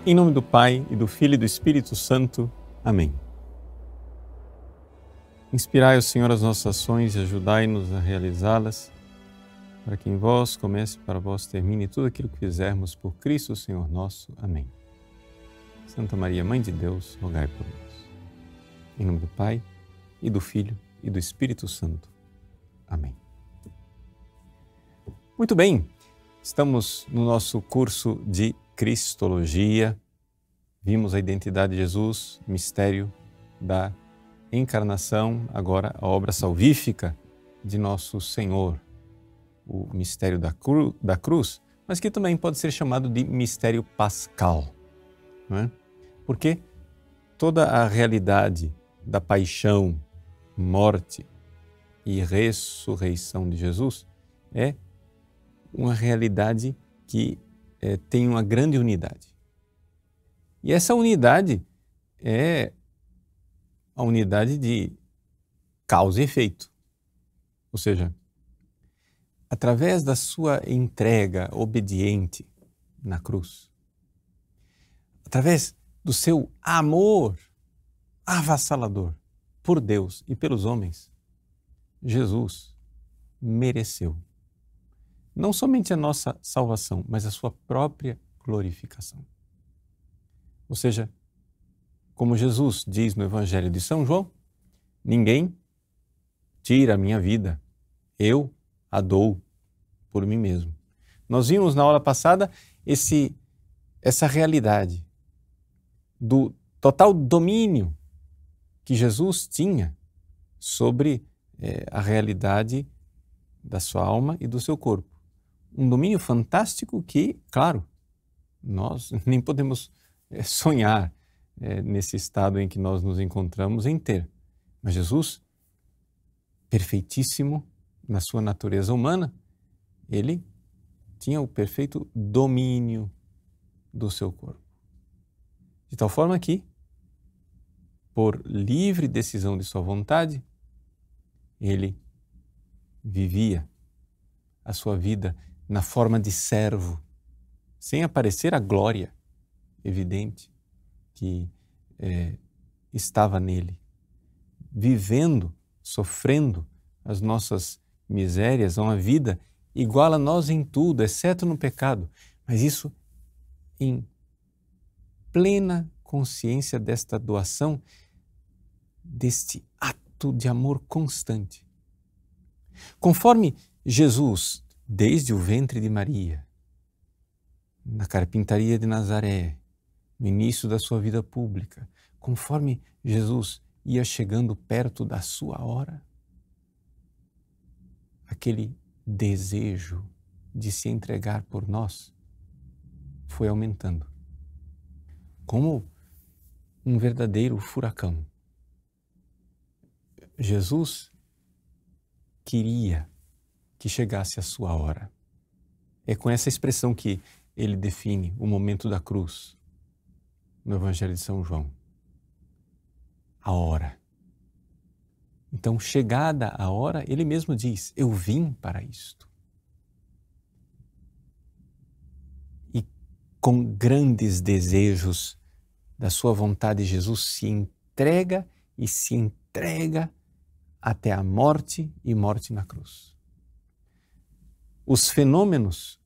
Em nome do Pai, e do Filho e do Espírito Santo. Amém. Inspirai, Senhor, as nossas ações e ajudai-nos a realizá-las, para que em vós comece e para vós termine tudo aquilo que fizermos por Cristo, Senhor nosso. Amém. Santa Maria, Mãe de Deus, rogai por nós. Em nome do Pai, e do Filho e do Espírito Santo. Amém. Muito bem, estamos no nosso curso de Cristologia. Vimos a identidade de Jesus, mistério da encarnação, agora a obra salvífica de nosso Senhor, o mistério da cruz, mas que também pode ser chamado de mistério pascal, não é? Porque toda a realidade da paixão, morte e ressurreição de Jesus é uma realidade que tem uma grande unidade. E essa unidade é a unidade de causa e efeito. Ou seja, através da sua entrega obediente na cruz, através do seu amor avassalador por Deus e pelos homens, Jesus mereceu não somente a nossa salvação, mas a sua própria glorificação. Ou seja, como Jesus diz no Evangelho de São João, ninguém tira a minha vida, eu a dou por mim mesmo. Nós vimos na aula passada essa realidade do total domínio que Jesus tinha sobre a realidade da sua alma e do seu corpo. Um domínio fantástico que, claro, nós nem podemos sonhar nesse estado em que nós nos encontramos em ter. Mas Jesus, perfeitíssimo na sua natureza humana, ele tinha o perfeito domínio do seu corpo. De tal forma que, por livre decisão de sua vontade, ele vivia a sua vida na forma de servo, sem aparecer a glória evidente que estava nele, vivendo, sofrendo as nossas misérias, uma vida igual a nós em tudo, exceto no pecado, mas isso em plena consciência desta doação, deste ato de amor constante. Conforme Jesus, desde o ventre de Maria, na carpintaria de Nazaré, no início da sua vida pública, conforme Jesus ia chegando perto da sua hora, aquele desejo de se entregar por nós foi aumentando, como um verdadeiro furacão. Jesus queria que chegasse a sua hora. É com essa expressão que ele define o momento da cruz no Evangelho de São João. A hora. Então, chegada a hora, ele mesmo diz, eu vim para isto. E com grandes desejos da sua vontade, Jesus se entrega e se entrega até a morte e morte na cruz. Os fenômenos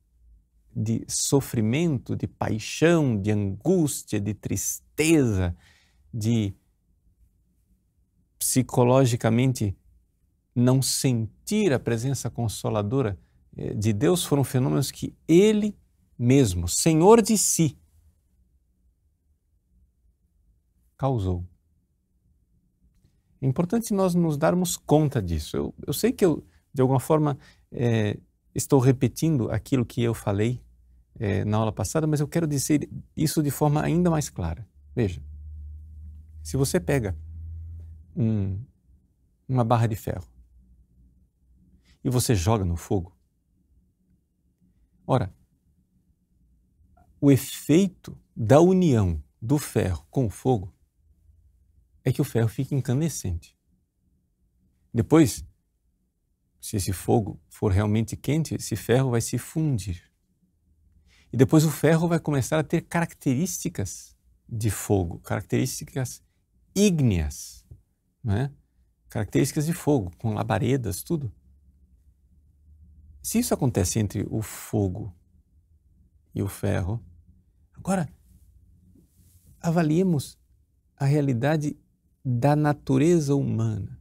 de sofrimento, de paixão, de angústia, de tristeza, de psicologicamente não sentir a presença consoladora de Deus foram fenômenos que Ele mesmo, Senhor de si, causou. É importante nós nos darmos conta disso. Eu sei que eu, de alguma forma, estou repetindo aquilo que eu falei na aula passada, mas eu quero dizer isso de forma ainda mais clara. Veja, se você pega uma barra de ferro e você joga no fogo, ora, o efeito da união do ferro com o fogo é que o ferro fica incandescente. Depois, se esse fogo for realmente quente, esse ferro vai se fundir. E depois o ferro vai começar a ter características de fogo, características ígneas, né? Características de fogo, com labaredas, tudo. Se isso acontece entre o fogo e o ferro, agora avaliemos a realidade da natureza humana,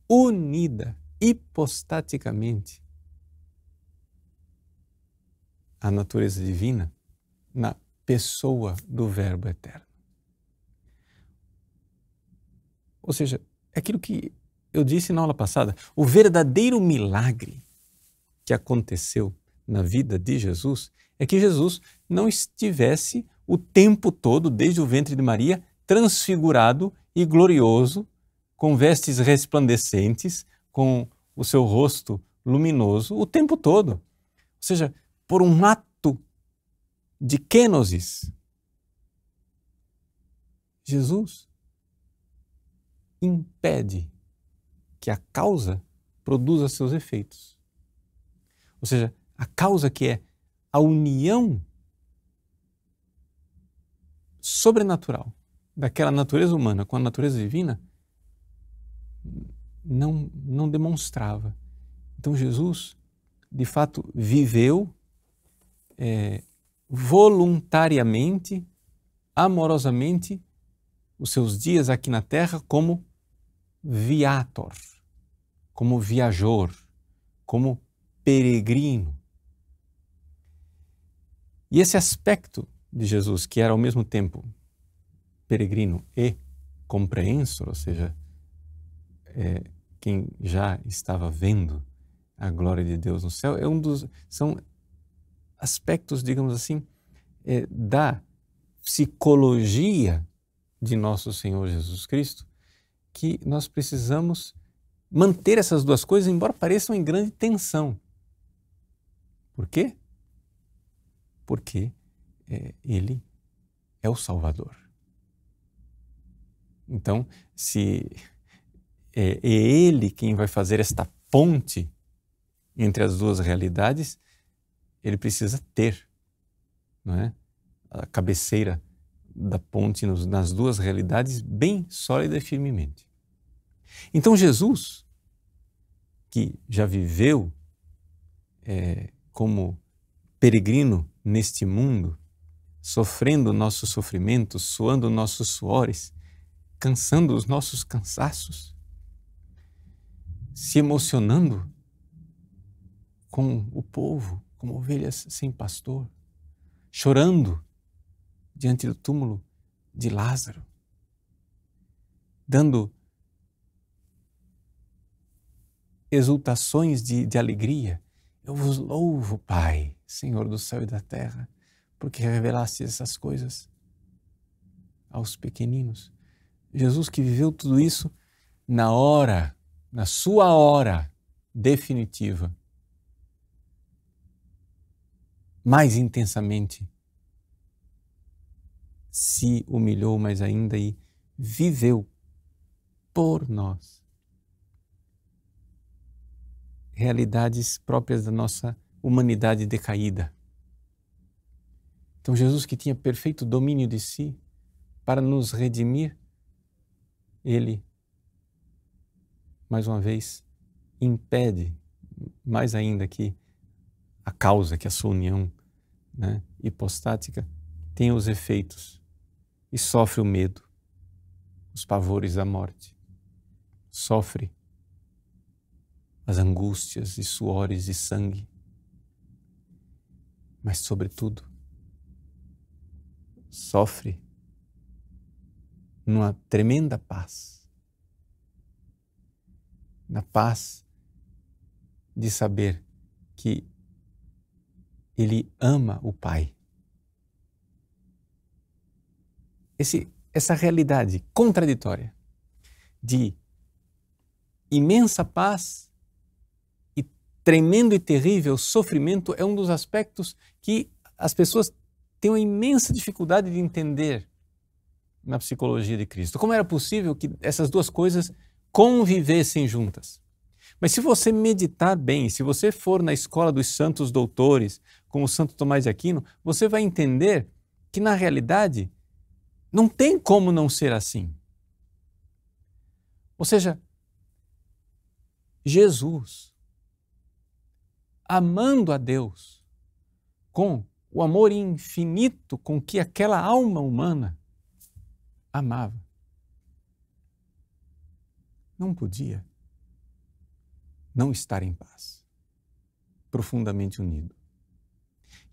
unida hipostaticamente à natureza divina na pessoa do Verbo eterno. Ou seja, é aquilo que eu disse na aula passada, o verdadeiro milagre que aconteceu na vida de Jesus é que Jesus não estivesse o tempo todo, desde o ventre de Maria, transfigurado e glorioso, com vestes resplandecentes, com o seu rosto luminoso o tempo todo. Ou seja, por um ato de kenosis, Jesus impede que a causa produza seus efeitos. Ou seja, a causa que é a união sobrenatural daquela natureza humana com a natureza divina não demonstrava. Então Jesus, de fato, viveu voluntariamente, amorosamente, os seus dias aqui na Terra como viator, como viajor, como peregrino. E esse aspecto de Jesus, que era ao mesmo tempo peregrino e compreensor, ou seja, quem já estava vendo a glória de Deus no céu, são aspectos, digamos assim, da psicologia de nosso Senhor Jesus Cristo, que nós precisamos manter essas duas coisas, embora pareçam em grande tensão. Por quê? Porque Ele é o Salvador. Então, se é Ele quem vai fazer esta ponte entre as duas realidades, Ele precisa ter, não é, a cabeceira da ponte nas duas realidades bem sólida e firmemente. Então Jesus, que já viveu como peregrino neste mundo, sofrendo nossos sofrimentos, suando nossos suores, cansando os nossos cansaços, se emocionando com o povo, como ovelhas sem pastor, chorando diante do túmulo de Lázaro, dando exultações de alegria. Eu vos louvo, Pai, Senhor do céu e da terra, porque revelaste essas coisas aos pequeninos. Jesus que viveu tudo isso na sua hora definitiva, mais intensamente, se humilhou mais ainda e viveu por nós realidades próprias da nossa humanidade decaída. Então Jesus, que tinha perfeito domínio de si para nos redimir, Ele, mais uma vez, impede mais ainda que a causa, que a sua união, né, hipostática tenha os efeitos e sofre o medo, os pavores da morte, sofre as angústias e suores de sangue, mas sobretudo sofre numa tremenda paz, na paz de saber que Ele ama o Pai. Essa realidade contraditória de imensa paz e tremendo e terrível sofrimento é um dos aspectos que as pessoas têm uma imensa dificuldade de entender na psicologia de Cristo. Como era possível que essas duas coisas convivessem juntas? Mas se você meditar bem, se você for na escola dos santos doutores, como Santo Tomás de Aquino, você vai entender que, na realidade, não tem como não ser assim. Ou seja, Jesus, amando a Deus com o amor infinito com que aquela alma humana amava, não podia não estar em paz, profundamente unido.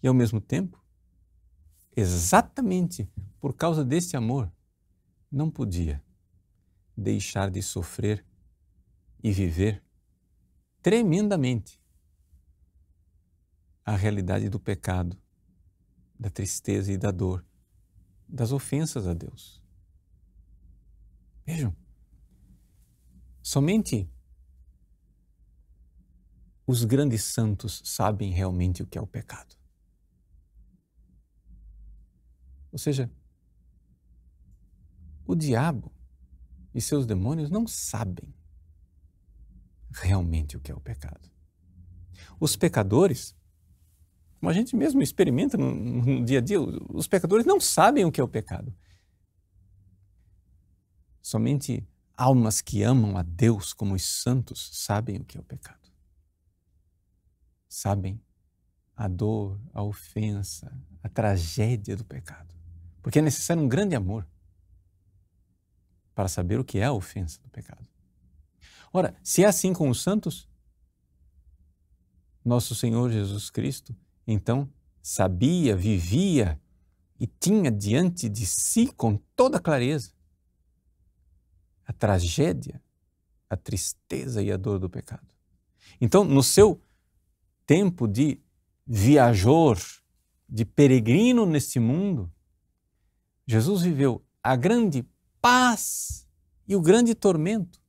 E ao mesmo tempo, exatamente por causa desse amor, não podia deixar de sofrer e viver tremendamente a realidade do pecado, da tristeza e da dor, das ofensas a Deus. Vejam, somente os grandes santos sabem realmente o que é o pecado. Ou seja, o diabo e seus demônios não sabem realmente o que é o pecado. Os pecadores, como a gente mesmo experimenta no dia a dia, os pecadores não sabem o que é o pecado. Somente almas que amam a Deus como os santos sabem o que é o pecado. Sabem a dor, a ofensa, a tragédia do pecado. Porque é necessário um grande amor para saber o que é a ofensa do pecado. Ora, se é assim com os santos, nosso Senhor Jesus Cristo, então, sabia, vivia e tinha diante de si com toda clareza a tragédia, a tristeza e a dor do pecado. Então, no seu tempo de viajor, de peregrino neste mundo, Jesus viveu a grande paz e o grande tormento.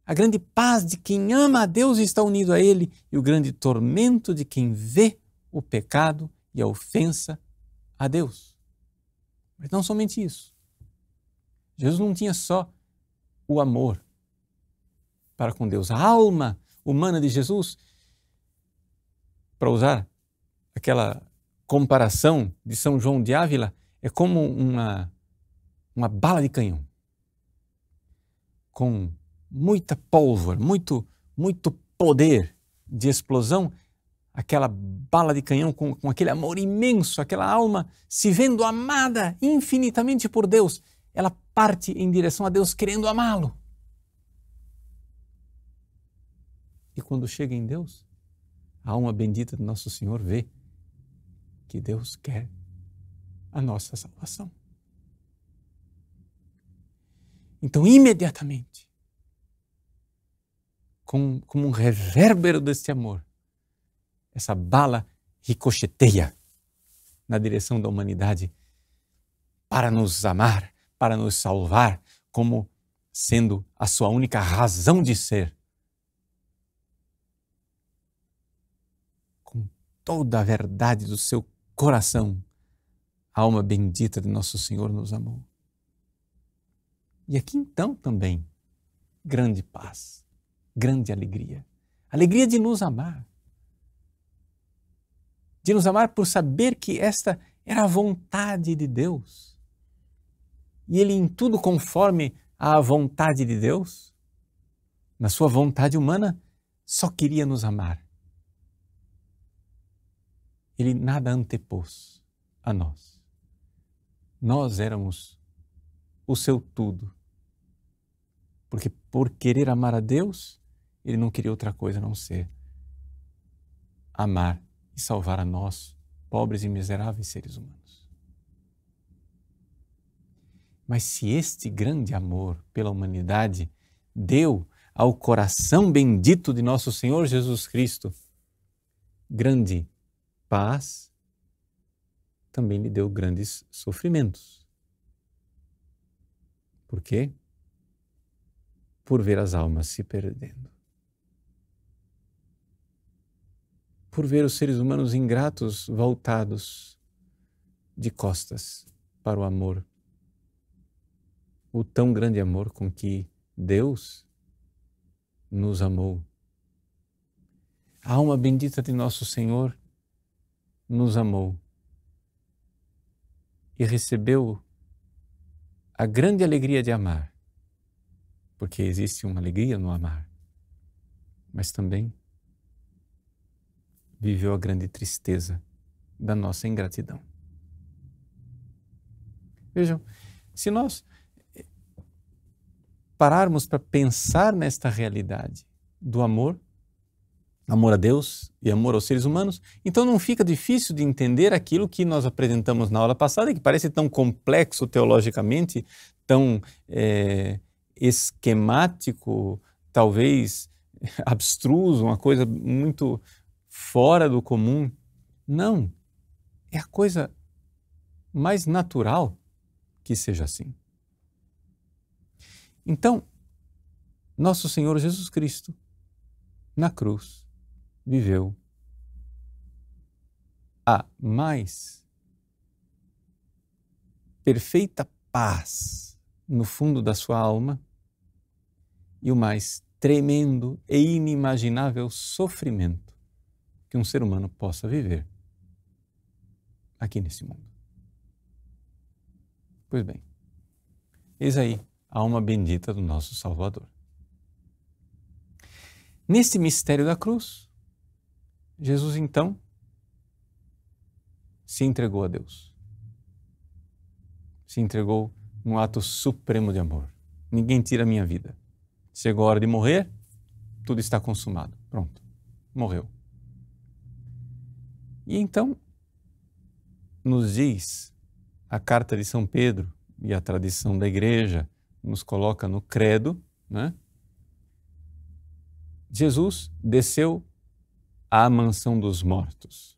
A grande paz de quem ama a Deus e está unido a Ele e o grande tormento de quem vê o pecado e a ofensa a Deus. Mas não somente isso. Jesus não tinha só o amor para com Deus. A alma humana de Jesus, para usar aquela comparação de São João de Ávila, é como uma bala de canhão, com muita pólvora, muito poder de explosão, aquela bala de canhão com aquele amor imenso, aquela alma se vendo amada infinitamente por Deus, ela parte em direção a Deus querendo amá-lo. E quando chega em Deus, a alma bendita de Nosso Senhor vê que Deus quer a nossa salvação. Então, imediatamente, como um revérbero deste amor, essa bala ricocheteia na direção da humanidade para nos amar, para nos salvar, como sendo a sua única razão de ser. Com toda a verdade do seu coração, a alma bendita de Nosso Senhor nos amou. E aqui então também, grande paz, grande alegria. Alegria de nos amar. De nos amar por saber que esta era a vontade de Deus. E Ele em tudo conforme à vontade de Deus, na sua vontade humana, só queria nos amar. Ele nada antepôs a nós. Nós éramos o seu tudo. Porque por querer amar a Deus, Ele não queria outra coisa a não ser amar e salvar a nós, pobres e miseráveis seres humanos. Mas se este grande amor pela humanidade deu ao coração bendito de nosso Senhor Jesus Cristo grande paz, também lhe deu grandes sofrimentos. Por quê? Por ver as almas se perdendo. Por ver os seres humanos ingratos voltados de costas para o amor, o tão grande amor com que Deus nos amou. A alma bendita de nosso Senhor nos amou e recebeu a grande alegria de amar, porque existe uma alegria no amar, mas também viveu a grande tristeza da nossa ingratidão. Vejam, se nós pararmos para pensar nesta realidade do amor a Deus e amor aos seres humanos, então não fica difícil de entender aquilo que nós apresentamos na aula passada, que parece tão complexo teologicamente, tão esquemático, talvez abstruso, uma coisa muito fora do comum. Não, é a coisa mais natural que seja assim. Então, nosso Senhor Jesus Cristo, na cruz, viveu a mais perfeita paz no fundo da sua alma e o mais tremendo e inimaginável sofrimento que um ser humano possa viver aqui nesse mundo. Pois bem, eis aí a alma bendita do nosso Salvador. Neste mistério da cruz, Jesus então se entregou a Deus. Se entregou num ato supremo de amor. Ninguém tira a minha vida. Chegou a hora de morrer, tudo está consumado. Pronto, morreu. E então, nos diz a carta de São Pedro e a tradição da igreja, nos coloca no credo, né? Jesus desceu à mansão dos mortos,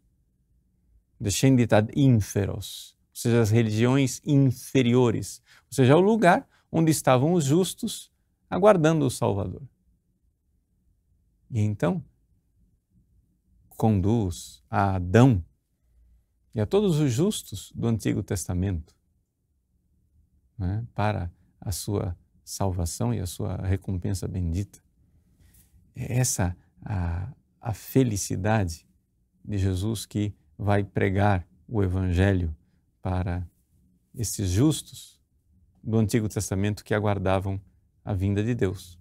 descendit ad inferos, ou seja, as religiões inferiores, ou seja, o lugar onde estavam os justos aguardando o Salvador. E então conduz a Adão e a todos os justos do Antigo Testamento, né, para a sua salvação e a sua recompensa bendita. Essa a felicidade de Jesus que vai pregar o Evangelho para esses justos do Antigo Testamento que aguardavam a vinda de Deus.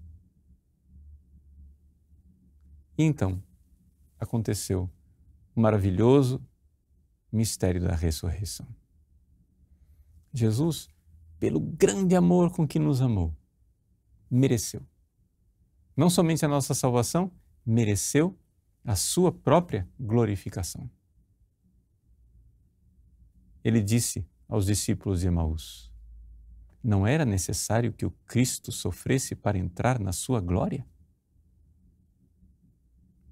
E então aconteceu o maravilhoso mistério da ressurreição. Jesus, pelo grande amor com que nos amou, mereceu não somente a nossa salvação, mereceu a sua própria glorificação. Ele disse aos discípulos de Emaús: não era necessário que o Cristo sofresse para entrar na sua glória?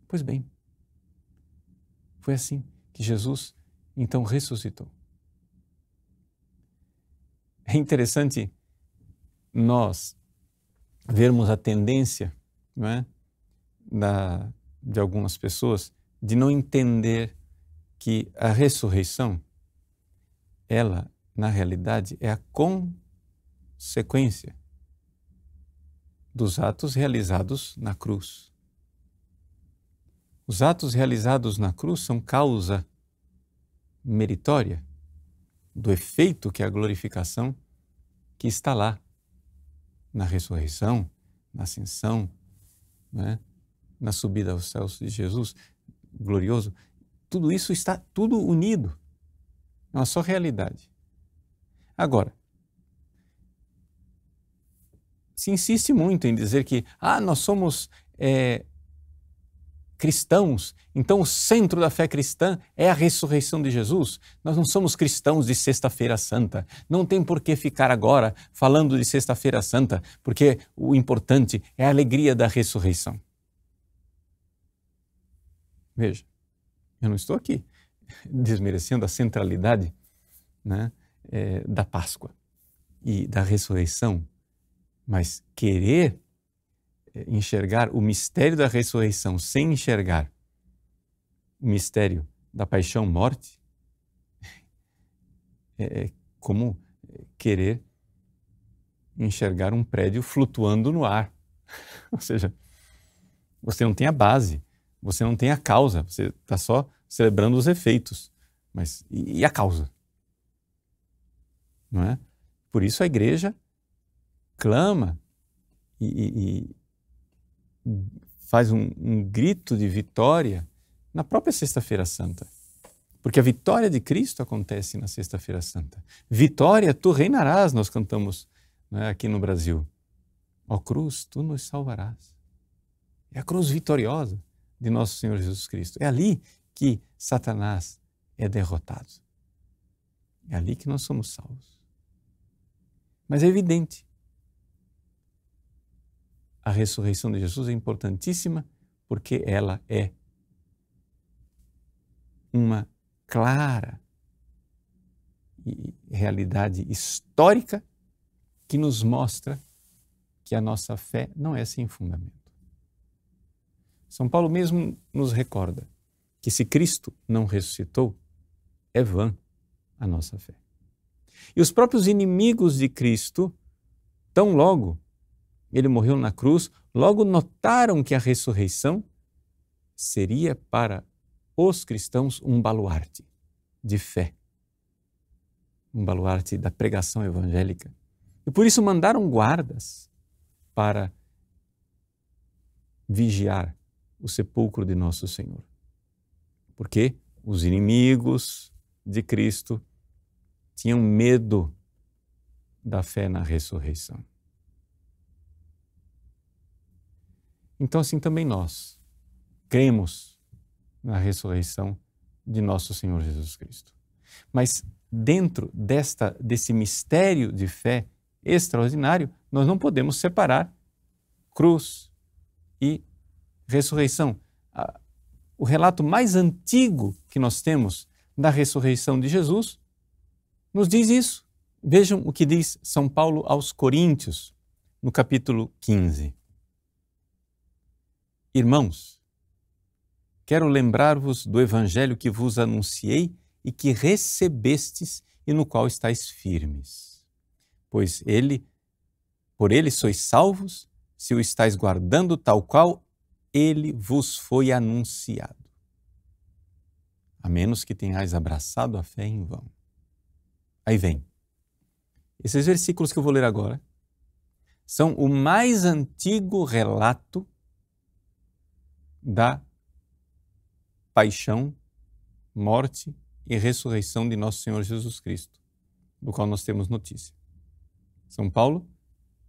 Pois bem, foi assim que Jesus então ressuscitou. É interessante nós vermos a tendência, não é, de algumas pessoas de não entender que a ressurreição, ela, na realidade, é a consequência dos atos realizados na cruz. Os atos realizados na cruz são causa meritória do efeito que é a glorificação que está lá na ressurreição, na ascensão, né, na subida aos céus de Jesus glorioso. Tudo isso está tudo unido, é uma só realidade. Agora, se insiste muito em dizer que nós somos cristãos, então o centro da fé cristã é a ressurreição de Jesus. Nós não somos cristãos de Sexta-feira Santa. Não tem por que ficar agora falando de Sexta-feira Santa, porque o importante é a alegria da ressurreição. Veja, eu não estou aqui desmerecendo a centralidade, né, da Páscoa e da ressurreição, mas querer enxergar o mistério da ressurreição sem enxergar o mistério da paixão-morte é como querer enxergar um prédio flutuando no ar. Ou seja, você não tem a base, você não tem a causa, você está só celebrando os efeitos. Mas e a causa? Não é? Por isso a igreja clama e faz um grito de vitória na própria Sexta-feira Santa. Porque a vitória de Cristo acontece na Sexta-feira Santa. Vitória, tu reinarás, nós cantamos, né, aqui no Brasil. Ó cruz, tu nos salvarás. É a cruz vitoriosa de nosso Senhor Jesus Cristo. É ali que Satanás é derrotado. É ali que nós somos salvos. Mas é evidente, a ressurreição de Jesus é importantíssima porque ela é uma clara realidade histórica que nos mostra que a nossa fé não é sem fundamento. São Paulo mesmo nos recorda que se Cristo não ressuscitou, é vã a nossa fé. E os próprios inimigos de Cristo, tão logo ele morreu na cruz, logo notaram que a ressurreição seria para os cristãos um baluarte de fé, um baluarte da pregação evangélica. E por isso mandaram guardas para vigiar o sepulcro de nosso Senhor. Porque os inimigos de Cristo tinham medo da fé na ressurreição. Então, assim também nós cremos na ressurreição de nosso Senhor Jesus Cristo. Mas dentro desse mistério de fé extraordinário, nós não podemos separar cruz e ressurreição. O relato mais antigo que nós temos da ressurreição de Jesus nos diz isso. Vejam o que diz São Paulo aos Coríntios, no capítulo 15. Irmãos, quero lembrar-vos do evangelho que vos anunciei e que recebestes e no qual estáis firmes. Pois por ele sois salvos, se o estáis guardando tal qual ele vos foi anunciado. A menos que tenhais abraçado a fé em vão. Aí vem. Esses versículos que eu vou ler agora são o mais antigo relato da paixão, morte e ressurreição de nosso Senhor Jesus Cristo, do qual nós temos notícia. São Paulo,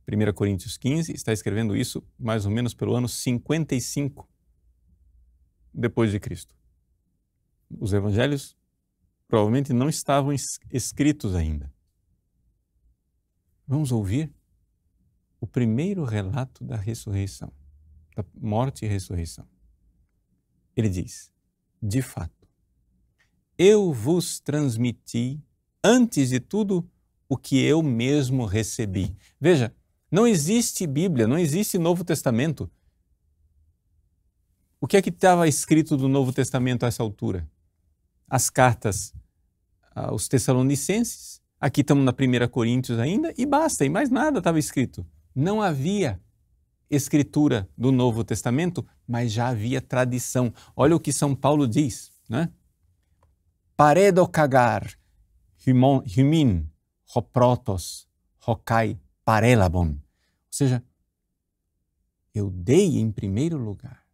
1 Coríntios 15, está escrevendo isso mais ou menos pelo ano 55 depois de Cristo. Os evangelhos provavelmente não estavam escritos ainda. Vamos ouvir o primeiro relato da ressurreição, da morte e ressurreição. Ele diz, de fato, eu vos transmiti, antes de tudo, o que eu mesmo recebi. Veja, não existe Bíblia, não existe Novo Testamento. O que é que estava escrito do Novo Testamento a essa altura? As cartas aos Tessalonicenses, aqui estamos na 1 Coríntios ainda, e basta, e mais nada estava escrito. Não havia escritura do Novo Testamento, mas já havia tradição. Olha o que São Paulo diz, né? Paredokagar, humin, hoprotos, hokai, parelabon. Ou seja, eu dei em primeiro lugar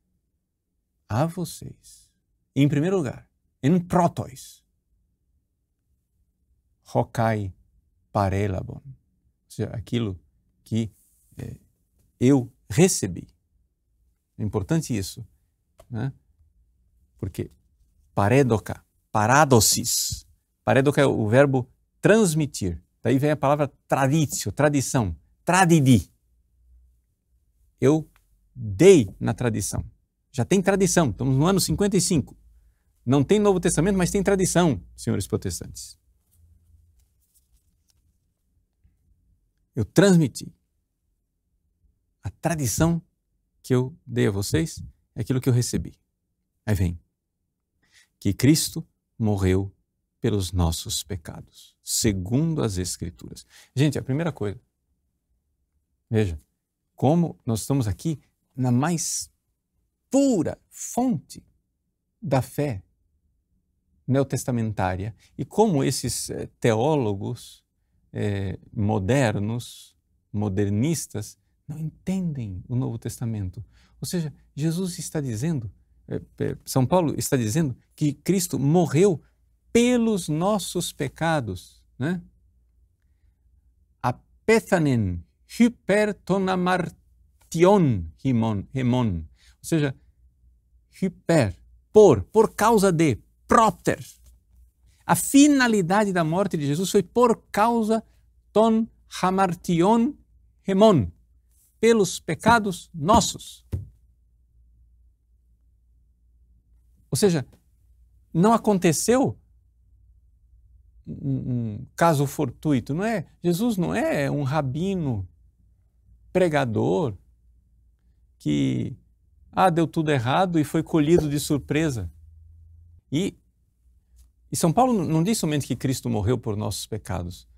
a vocês, em primeiro lugar, em protos, hokai, parelabon. Ou seja, aquilo que eu recebi. É importante isso, né? Porque paredoka, paradosis. Paredoka é o verbo transmitir. Daí vem a palavra traditio, tradição, tradidi. Eu dei na tradição. Já tem tradição, estamos no ano 55. Não tem Novo Testamento, mas tem tradição, senhores protestantes. Eu transmiti. A tradição que eu dei a vocês é aquilo que eu recebi. Aí vem. Que Cristo morreu pelos nossos pecados, segundo as Escrituras. Gente, a primeira coisa, veja, como nós estamos aqui na mais pura fonte da fé neotestamentária e como esses teólogos modernistas, não entendem o Novo Testamento. Ou seja, Jesus está dizendo, São Paulo está dizendo que Cristo morreu pelos nossos pecados, né? Apethanen hypertonamartion hemon. Ou seja, por causa de, propter. A finalidade da morte de Jesus foi por causa ton hamartion hemon, pelos pecados nossos. Ou seja, não aconteceu um caso fortuito, não é? Jesus não é um rabino pregador que deu tudo errado e foi colhido de surpresa. E São Paulo não diz somente que Cristo morreu por nossos pecados.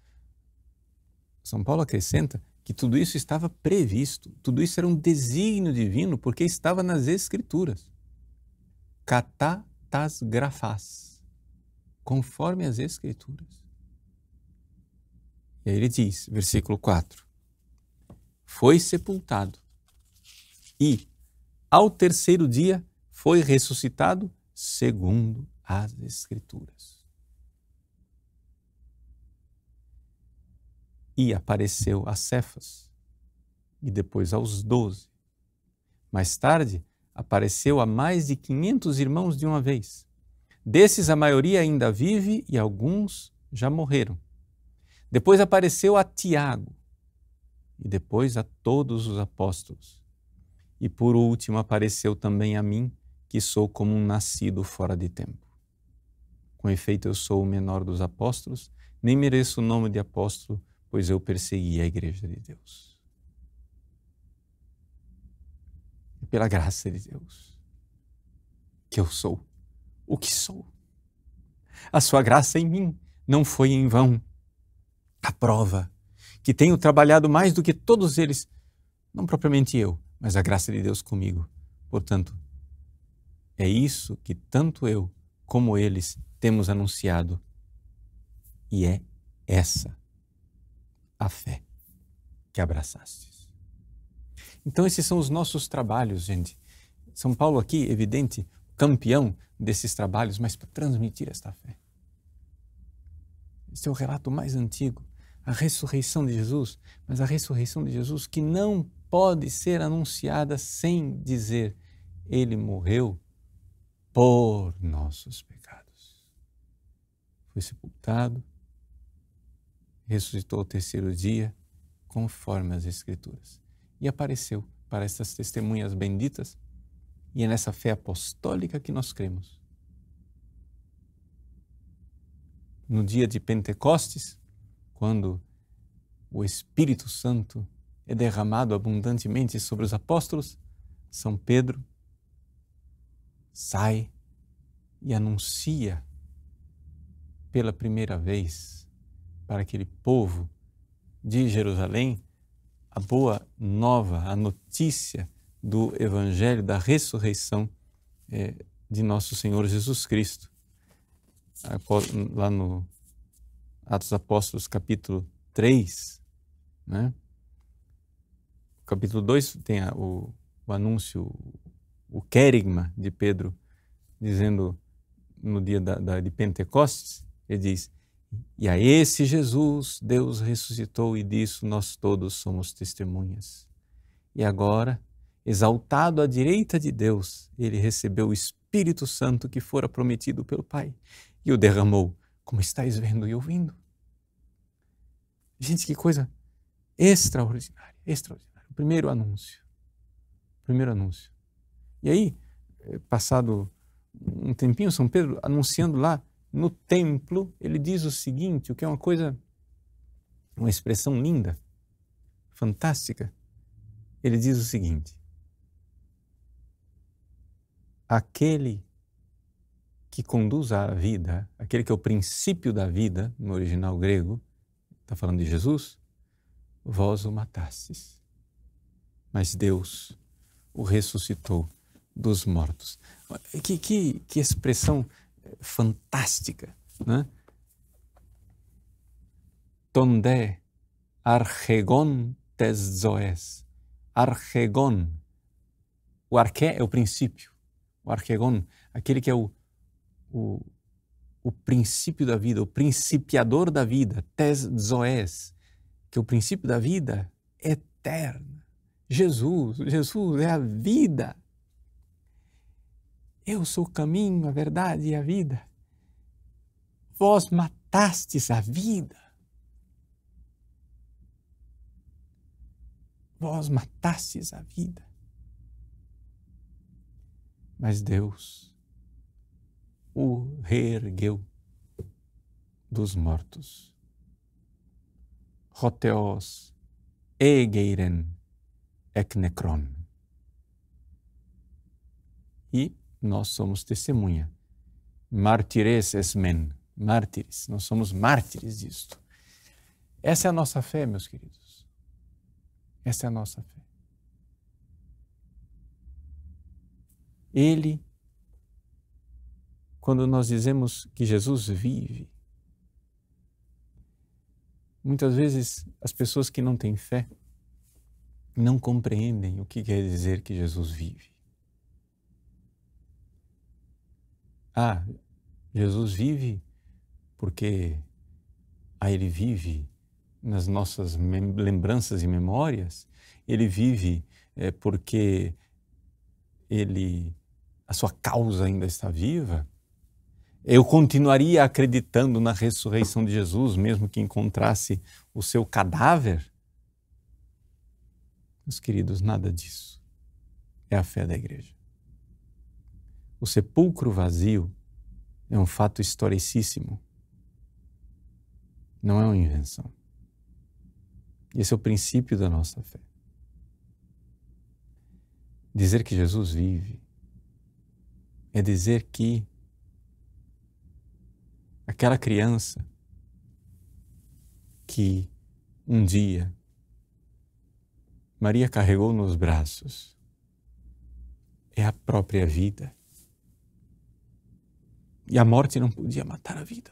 São Paulo acrescenta que tudo isso estava previsto, tudo isso era um desígnio divino, porque estava nas Escrituras. Kata tas grafas, conforme as Escrituras. E aí ele diz, versículo 4, foi sepultado e ao terceiro dia foi ressuscitado segundo as Escrituras. E apareceu a Cefas, e depois aos 12. Mais tarde, apareceu a mais de 500 irmãos de uma vez. Desses, a maioria ainda vive e alguns já morreram. Depois apareceu a Tiago, e depois a todos os apóstolos. E por último apareceu também a mim, que sou como um nascido fora de tempo. Com efeito, eu sou o menor dos apóstolos, nem mereço o nome de apóstolo, pois eu persegui a igreja de Deus. É pela graça de Deus que eu sou o que sou. A sua graça em mim não foi em vão. A prova que tenho trabalhado mais do que todos eles, não propriamente eu, mas a graça de Deus comigo. Portanto, é isso que tanto eu como eles temos anunciado. E é essa a fé que abraçastes. Então esses são os nossos trabalhos, gente. São Paulo aqui, evidente, campeão desses trabalhos, mas para transmitir esta fé. Esse é o relato mais antigo, a ressurreição de Jesus, mas a ressurreição de Jesus que não pode ser anunciada sem dizer, ele morreu por nossos pecados. Foi sepultado, ressuscitou ao terceiro dia, conforme as Escrituras. E apareceu para essas testemunhas benditas, e é nessa fé apostólica que nós cremos. No dia de Pentecostes, quando o Espírito Santo é derramado abundantemente sobre os apóstolos, São Pedro sai e anuncia pela primeira vez para aquele povo de Jerusalém a boa nova, a notícia do Evangelho, da ressurreição de nosso Senhor Jesus Cristo. Lá no Atos dos Apóstolos, capítulo 3, né? Capítulo 2 tem o anúncio, o querigma de Pedro, dizendo no dia de Pentecostes, ele diz, e a esse Jesus Deus ressuscitou e disso nós todos somos testemunhas. E agora, exaltado à direita de Deus, ele recebeu o Espírito Santo que fora prometido pelo Pai e o derramou, como estáis vendo e ouvindo. Gente, que coisa extraordinária, extraordinária. O primeiro anúncio. E aí, passado um tempinho, São Pedro anunciando lá no templo, ele diz o seguinte, o que é uma expressão linda, fantástica. Ele diz o seguinte, aquele que conduz à vida, aquele que é o princípio da vida, no original grego, está falando de Jesus, vós o matastes, mas Deus o ressuscitou dos mortos. Que expressão fantástica, né? Tonde archegon tes zoes. Archegon. O arché é o princípio. O archegon, aquele que é o princípio da vida, o principiador da vida, tes zoes, que é o princípio da vida eterna. Jesus é a vida. Eu sou o caminho, a verdade e a vida. Vós matastes a vida. Vós matastes a vida. Mas Deus o reergueu dos mortos. Hotheos egeiren ek nekron. E nós somos testemunha. Martires esmen. Mártires. Nós somos mártires disto. Essa é a nossa fé, meus queridos. Essa é a nossa fé. Ele, quando nós dizemos que Jesus vive, muitas vezes as pessoas que não têm fé não compreendem o que quer dizer que Jesus vive. Ah, Jesus vive porque ele vive nas nossas lembranças e memórias, ele vive porque a sua causa ainda está viva. Eu continuaria acreditando na ressurreição de Jesus, mesmo que encontrasse o seu cadáver? Meus queridos, nada disso é a fé da igreja. O sepulcro vazio é um fato historicíssimo. Não é uma invenção. Esse é o princípio da nossa fé. Dizer que Jesus vive é dizer que aquela criança que um dia Maria carregou nos braços é a própria vida. E a morte não podia matar a vida.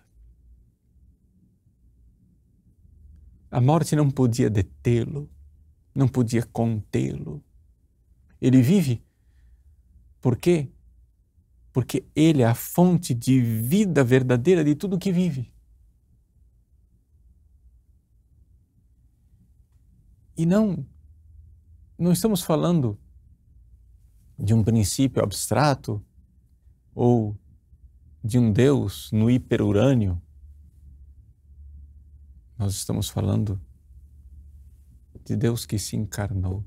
A morte não podia detê-lo, não podia contê-lo. Ele vive por quê? Porque ele é a fonte de vida verdadeira de tudo que vive. E não estamos falando de um princípio abstrato ou de um Deus no hiperurânio. Nós estamos falando de Deus que se encarnou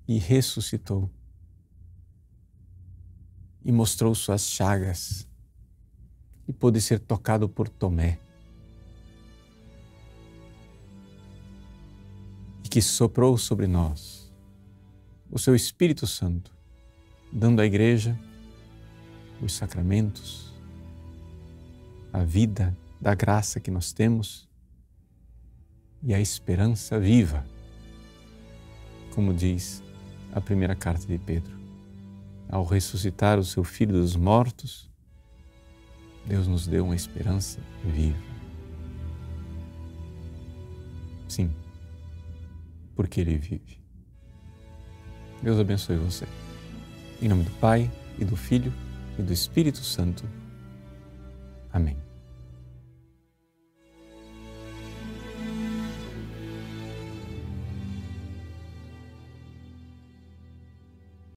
e ressuscitou e mostrou suas chagas e pôde ser tocado por Tomé e que soprou sobre nós o seu Espírito Santo, dando à igreja os sacramentos, a vida da graça que nós temos e a esperança viva, como diz a primeira carta de Pedro. Ao ressuscitar o seu Filho dos mortos, Deus nos deu uma esperança viva. Sim, porque Ele vive. Deus abençoe você. Em nome do Pai, e do Filho, e do Espírito Santo. Amém.